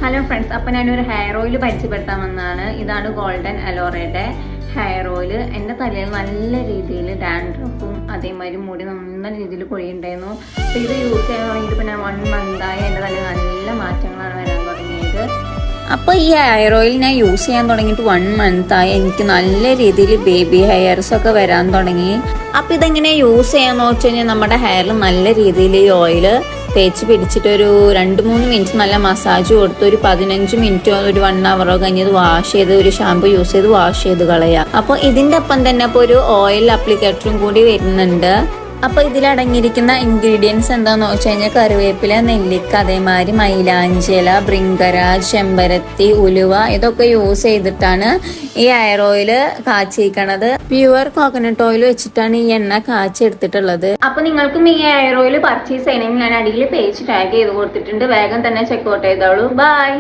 Hello friends, അപ്പോൾ ഞാനൊരു hair oil പരിചയപ്പെടുത്താൻ വന്നതാണ്. ഇതാണ് ഗോൾഡൻ അലോറയുടെ ഹെയർ ഓയിൽ. എൻ്റെ തലയിൽ നല്ല രീതിയിൽ ഡാൻഡ്രഫും അതേമാതിരി മുടി നല്ല രീതിയിൽ കൊഴിയുണ്ടായിരുന്നു. അപ്പോൾ ഇത് യൂസ് ചെയ്യാൻ തുടങ്ങിയിട്ട് പിന്നെ 1 മന്തായി എൻ്റെ തലയിൽ നല്ല മാറ്റങ്ങളാണ് വരാൻ തുടങ്ങിയത്. അപ്പോൾ ഈ ഹെയർ ഓയിൽ ഞാൻ യൂസ് ചെയ്യാൻ തുടങ്ങിയിട്ട് 1 മന്തായി. എനിക്ക് നല്ല രീതിയിൽ ബേബി ഹെയർസ് ഒക്കെ വരാൻ തുടങ്ങി. അപ്പോൾ ഇതെങ്ങനെ യൂസ് ചെയ്യാന്ന് വെച്ച് കഴിഞ്ഞാൽ നമ്മുടെ ഹെയറിൽ നല്ല രീതിയിൽ ഈ ഓയിൽ തേച്ച് പിടിച്ചിട്ട് ഒരു 2-3 മിനിറ്റ് നല്ല മസാജ് കൊടുത്ത് ഒരു 15 മിനിറ്റോ ഒരു 1 അവറോ കഴിഞ്ഞത് വാഷ് ചെയ്ത് ഒരു ഷാമ്പു യൂസ് ചെയ്ത് വാഷ് ചെയ്ത് കളയാം. അപ്പോൾ ഇതിൻ്റെ ഒപ്പം തന്നെ ഇപ്പോൾ ഒരു ഓയിൽ അപ്ലിക്കേറ്ററും കൂടി വരുന്നുണ്ട്. അപ്പോൾ ഇതിലടങ്ങിയിരിക്കുന്ന ഇൻഗ്രീഡിയൻസ് എന്താണെന്ന് വെച്ച് കഴിഞ്ഞാൽ കറിവേപ്പില, നെല്ലിക്ക, അതേമാതിരി മൈലാഞ്ചില, ഭൃംഗരാജ്, ചെമ്പരത്തി, ഉലുവ ഇതൊക്കെ യൂസ് ചെയ്തിട്ടാണ് ഈ ഹെയർ ഓയിൽ കാച്ചിരിക്കണത്. പ്യുവർ കോക്കനട്ട് ഓയിൽ വെച്ചിട്ടാണ് ഈ എണ്ണ കാച്ചി എടുത്തിട്ടുള്ളത്. അപ്പോൾ നിങ്ങൾക്കും ഈ ഹെയർ ഓയിൽ പർച്ചേസ് ചെയ്യണമെങ്കിൽ ഞാൻ അടിയിൽ പേജ് ടാഗ് ചെയ്ത് കൊടുത്തിട്ടുണ്ട്. വേഗം തന്നെ ചെക്കൗട്ട് ചെയ്തോളൂ. ബൈ.